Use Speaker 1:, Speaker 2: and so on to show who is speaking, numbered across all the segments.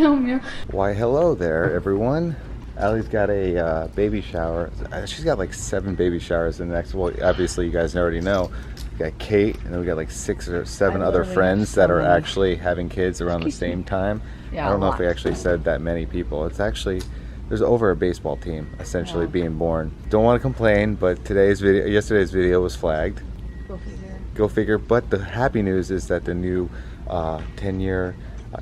Speaker 1: Meow, meow.
Speaker 2: Why, hello there, everyone. Allie's got a baby shower. She's got like 7 baby showers in the next. Well, obviously, you guys already know. We got Kate, and then we got like 6 or 7 other friends that are actually having kids around the same time.
Speaker 1: Yeah,
Speaker 2: I don't know if we actually said that many people. It's actually, there's over a baseball team essentially being born. Don't want to complain, but yesterday's video was flagged.
Speaker 1: Go figure.
Speaker 2: Go figure. But the happy news is that the new 10-year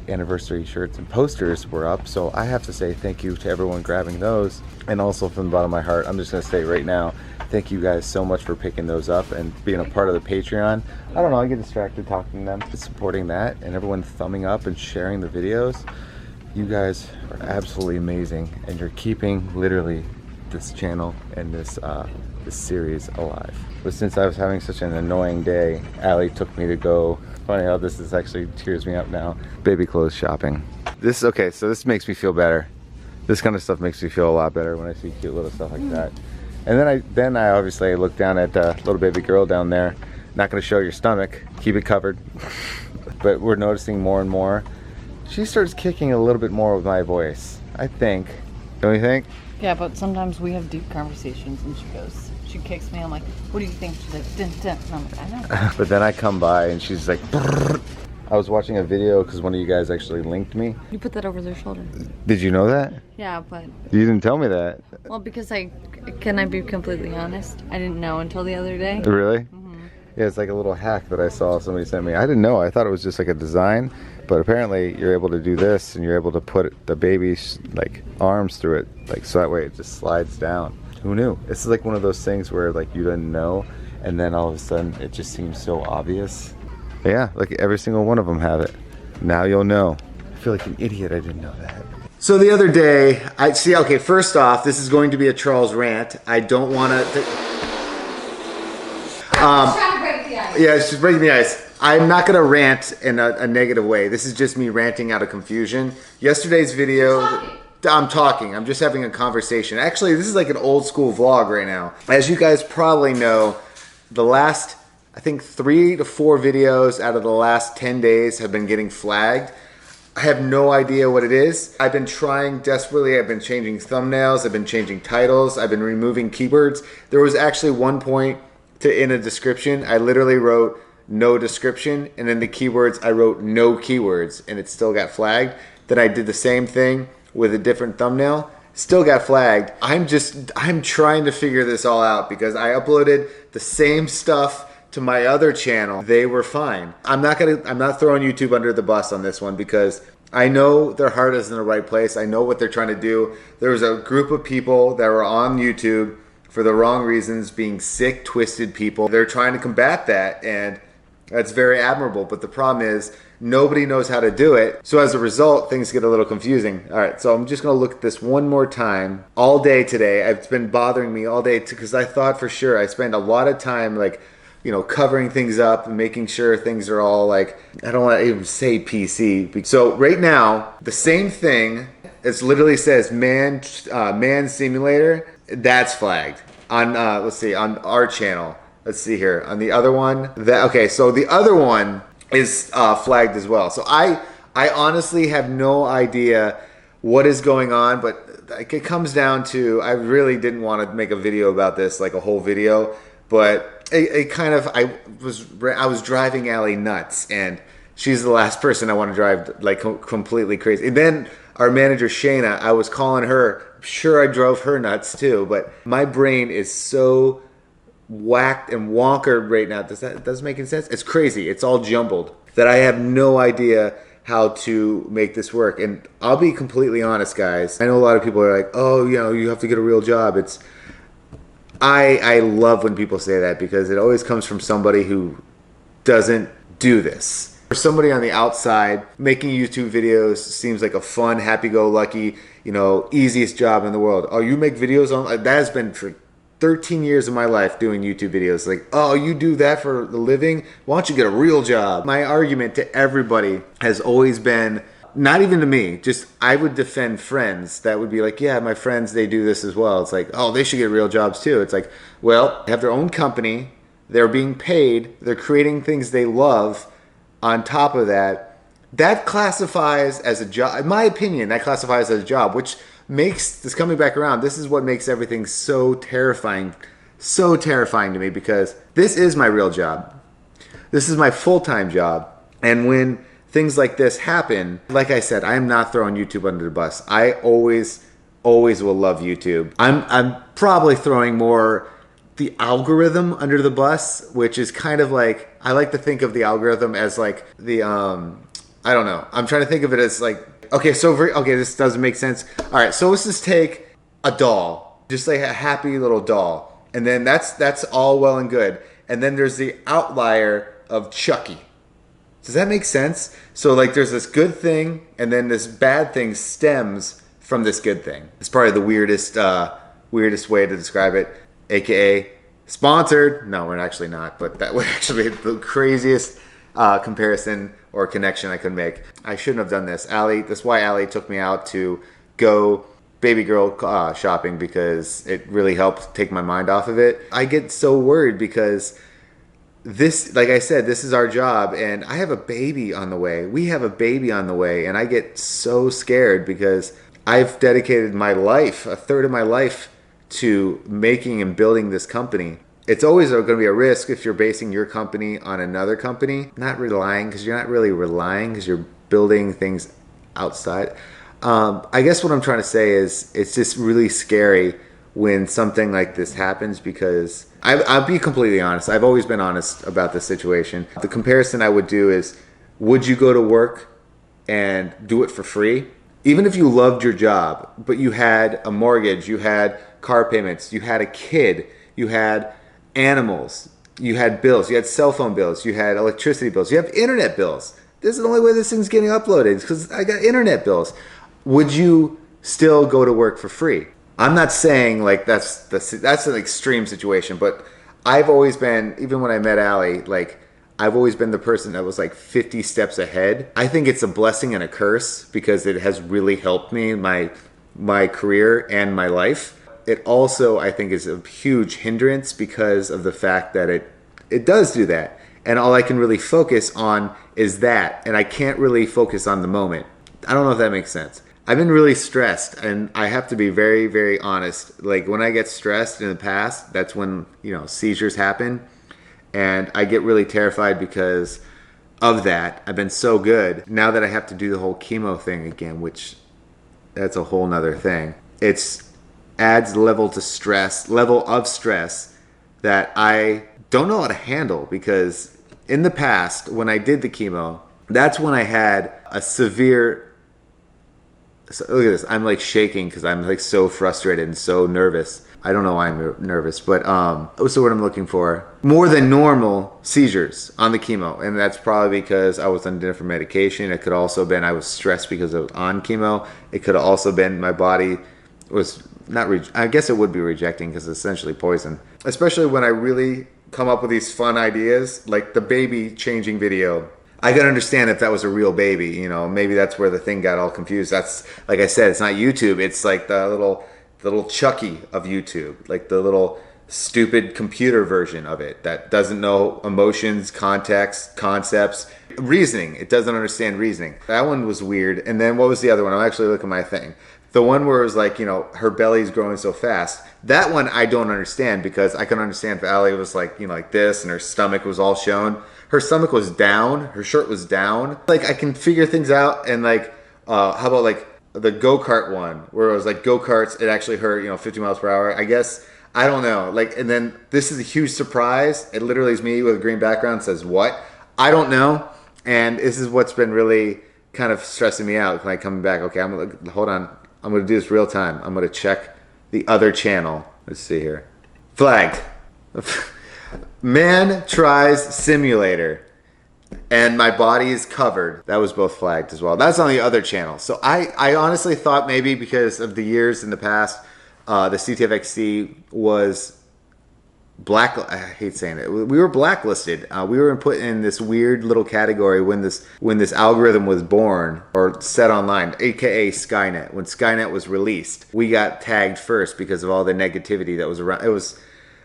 Speaker 2: anniversary shirts and posters were up, so I have to say thank you to everyone grabbing those. And also, from the bottom of my heart, I'm just going to say right now, thank you guys so much for picking those up and being a part of the Patreon. I don't know, I get distracted talking to them, supporting that, and everyone thumbing up and sharing the videos. You guys are absolutely amazing, and you're keeping literally this channel and this series alive. But since I was having such an annoying day, Allie took me to go, funny how this is actually tears me up now, baby clothes shopping. This, okay, so this makes me feel better. This kind of stuff makes me feel a lot better when I see cute little stuff like that. And then I obviously look down at the little baby girl down there. Not gonna show your stomach, keep it covered. But we're noticing more and more. She starts kicking a little bit more with my voice, I think. Don't you think?
Speaker 1: Yeah, but sometimes we have deep conversations and she kicks me. I'm like, what do you think? She's like, dun, dun. And I'm like, I know.
Speaker 2: But then I come by and she's like, brrr. I was watching a video because one of you guys actually linked me.
Speaker 1: You put that over their shoulder.
Speaker 2: Did you know that?
Speaker 1: Yeah, but...
Speaker 2: You didn't tell me that.
Speaker 1: Well, because can I be completely honest? I didn't know until the other day.
Speaker 2: Really?
Speaker 1: Mm-hmm.
Speaker 2: Yeah, it's like a little hack that I saw somebody sent me. I didn't know. I thought it was just like a design, but apparently you're able to do this and you're able to put the baby's like arms through it, like so that way it just slides down. Who knew? This is like one of those things where like you didn't know, and then all of a sudden it just seems so obvious. Yeah, like every single one of them have it. Now you'll know. I feel like an idiot I didn't know that. So the other day, okay, first off, this is going to be a Charles rant. I don't want to...
Speaker 3: trying to break the ice.
Speaker 2: Yeah, it's just breaking the ice. I'm not going to rant in a negative way. This is just me ranting out of confusion. Yesterday's video... I'm talking. I'm just having a conversation. Actually, this is like an old school vlog right now. As you guys probably know, the last... I think 3 to 4 videos out of the last 10 days have been getting flagged. I have no idea what it is. I've been trying desperately. I've been changing thumbnails. I've been changing titles. I've been removing keywords. There was actually one point in a description, I literally wrote no description, and in the keywords, I wrote no keywords, and it still got flagged. Then I did the same thing with a different thumbnail. Still got flagged. I'm trying to figure this all out because I uploaded the same stuff to my other channel. They were fine. I'm not throwing YouTube under the bus on this one because I know their heart is in the right place. I know what they're trying to do. There was a group of people that were on YouTube for the wrong reasons, being sick, twisted people. They're trying to combat that, and that's very admirable. But the problem is nobody knows how to do it. So as a result, things get a little confusing. All right, so I'm just gonna look at this one more time all day today. It's been bothering me all day because I thought for sure I spend a lot of time like, you know, covering things up and making sure things are all like, I don't want to even say PC. So right now, the same thing, it literally says man simulator, that's flagged on, let's see, on our channel. Let's see here, on the other one, okay, so the other one is flagged as well. So I honestly have no idea what is going on, but it comes down to, I really didn't want to make a video about this, like a whole video, but I was driving Allie nuts, and she's the last person I want to drive like completely crazy. And then our manager Shayna, I was calling her. I'm sure I drove her nuts too, but my brain is so whacked and wonkered right now. Does make any sense? It's crazy. It's all jumbled that I have no idea how to make this work. And I'll be completely honest, guys. I know a lot of people are like, oh, you know, you have to get a real job. I love when people say that because it always comes from somebody who doesn't do this. For somebody on the outside, making YouTube videos seems like a fun, happy-go-lucky, you know, easiest job in the world. Oh, you make videos on... That has been for 13 years of my life doing YouTube videos. Like, oh, you do that for a living? Why don't you get a real job? My argument to everybody has always been... Not even to me, just I would defend friends that would be like, yeah, my friends, they do this as well. It's like, oh, they should get real jobs too. It's like, well, they have their own company, they're being paid, they're creating things they love. On top of that, that classifies as a job. In my opinion, that classifies as a job, which makes this coming back around. This is what makes everything so terrifying to me, because this is my real job. This is my full-time job. And when things like this happen, like I said, I am not throwing YouTube under the bus. I always will love YouTube. I'm probably throwing more the algorithm under the bus, which is kind of like, I like to think of the algorithm as like the, I don't know. I'm trying to think of it as like, okay, this doesn't make sense. All right, so let's just take a doll, just like a happy little doll. And then that's all well and good. And then there's the outlier of Chucky. Does that make sense? So like there's this good thing, and then this bad thing stems from this good thing. It's probably the weirdest way to describe it, aka sponsored. No, we're actually not, but that would actually be the craziest comparison or connection I could make. I shouldn't have done this. Allie, that's why Allie took me out to go baby girl shopping, because it really helped take my mind off of it. I get so worried because this, like I said, this is our job, and I have a baby on the way. We have a baby on the way, and I get so scared because I've dedicated my life, a third of my life, to making and building this company. It's always going to be a risk if you're basing your company on another company. Not relying, because you're not really relying, because you're building things outside. I guess what I'm trying to say is it's just really scary when something like this happens, because I'll be completely honest. I've always been honest about this situation. The comparison I would do is, would you go to work and do it for free? Even if you loved your job, but you had a mortgage, you had car payments, you had a kid, you had animals, you had bills, you had cell phone bills, you had electricity bills, you have internet bills. This is the only way this thing's getting uploaded, because I got internet bills. Would you still go to work for free? I'm not saying like that's an extreme situation, but I've always been, even when I met Allie, like I've always been the person that was like 50 steps ahead. I think it's a blessing and a curse, because it has really helped me in my career and my life. It also, I think, is a huge hindrance because of the fact that it does do that. And all I can really focus on is that. And I can't really focus on the moment. I don't know if that makes sense. I've been really stressed, and I have to be very, very honest. Like when I get stressed in the past, that's when, seizures happen. And I get really terrified because of that. I've been so good. Now that I have to do the whole chemo thing again, which that's a whole nother thing. It's adds level of stress that I don't know how to handle, because in the past, when I did the chemo, that's when I had a severe, so look at this, I'm like shaking because I'm like so frustrated and so nervous. I don't know why I'm nervous, but what's the word I'm looking for? More than normal seizures on the chemo. And that's probably because I was on different medication. It could also been I was stressed because I was on chemo. It could have also been my body was not, I guess it would be rejecting, because it's essentially poison. Especially when I really come up with these fun ideas, like the baby changing video. I can understand if that was a real baby, maybe that's where the thing got all confused. That's, like I said, it's not YouTube. It's like the little Chucky of YouTube, like the little stupid computer version of it that doesn't know emotions, context, concepts, reasoning. It doesn't understand reasoning. That one was weird. And then what was the other one? I'm actually looking at my thing. The one where it was like, her belly's growing so fast. That one I don't understand, because I can understand if Allie was like, like this, and her stomach was all shown. Her stomach was down. Her shirt was down. Like, I can figure things out. And like, how about like the go-kart one, where it was like go-karts, it actually hurt, 50 miles per hour. I guess, I don't know. Like, and then this is a huge surprise. It literally is me with a green background, says what? I don't know. And this is what's been really kind of stressing me out. When I come back, okay, hold on. I'm going to do this real time. I'm going to check the other channel. Let's see here. Flagged. Man tries simulator, and my body is covered. That was both flagged as well. That's on the other channel. So I honestly thought maybe because of the years in the past, the CTFxC was I hate saying it. We were blacklisted. We were put in this weird little category when this algorithm was born or set online, aka Skynet. When Skynet was released, we got tagged first because of all the negativity that was around. It was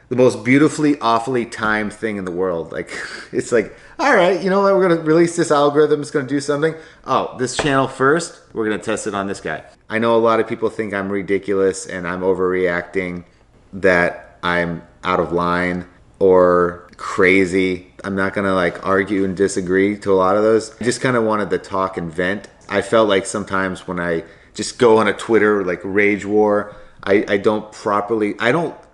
Speaker 2: the most beautifully, awfully timed thing in the world. Like, it's like, all right, you know what? We're going to release this algorithm. It's going to do something. Oh, this channel first, we're going to test it on this guy. I know a lot of people think I'm ridiculous and I'm overreacting, that I'm out of line or crazy. I'm not going to like argue and disagree to a lot of those. I just kind of wanted to talk and vent. I felt like sometimes when I just go on a Twitter like rage war, I don't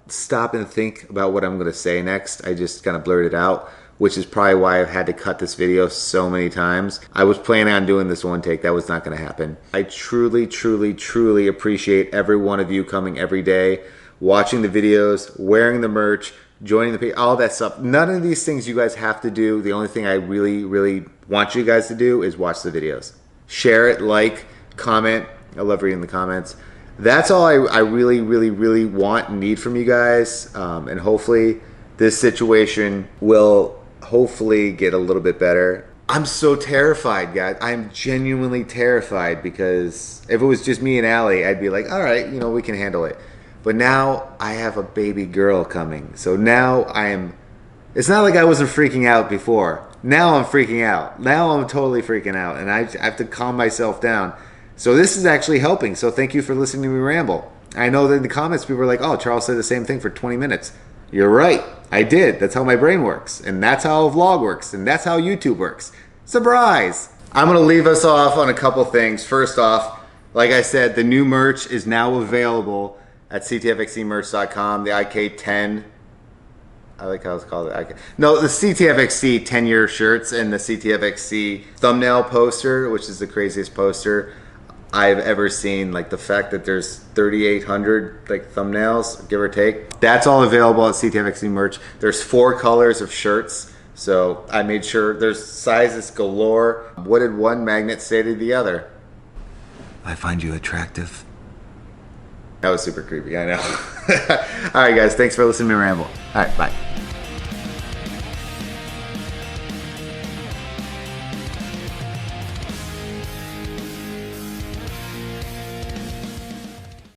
Speaker 2: stop and think about what I'm going to say next. I just kind of blurt it out, which is probably why I've had to cut this video so many times. I was planning on doing this one take. That was not going to happen. I truly, truly, truly appreciate every one of you coming every day, watching the videos, wearing the merch, joining the page, all that stuff. None of these things you guys have to do. The only thing I really, really want you guys to do is watch the videos. Share it, like, comment. I love reading the comments. That's all I really, really, really want and need from you guys. And hopefully this situation will hopefully get a little bit better. I'm so terrified, guys. I'm genuinely terrified, because if it was just me and Allie, I'd be like, all right, you know, we can handle it. But now I have a baby girl coming. So now it's not like I wasn't freaking out before. Now I'm freaking out. Now I'm totally freaking out, and I have to calm myself down. So this is actually helping. So thank you for listening to me ramble. I know that in the comments people were like, oh, Charles said the same thing for 20 minutes. You're right. I did. That's how my brain works. And that's how a vlog works. And that's how YouTube works. Surprise! I'm going to leave us off on a couple things. First off, like I said, the new merch is now available at CTFxCmerch.com. The IK10. I like how it's called. No, the CTFxC 10-year shirts and the CTFxC thumbnail poster, which is the craziest poster I've ever seen. Like the fact that there's 3,800 like thumbnails, give or take. That's all available at CTFxC merch. There's 4 colors of shirts, so I made sure there's sizes galore. What did one magnet say to the other? I find you attractive. That was super creepy, I know. All right, guys, thanks for listening to me ramble. All right, bye.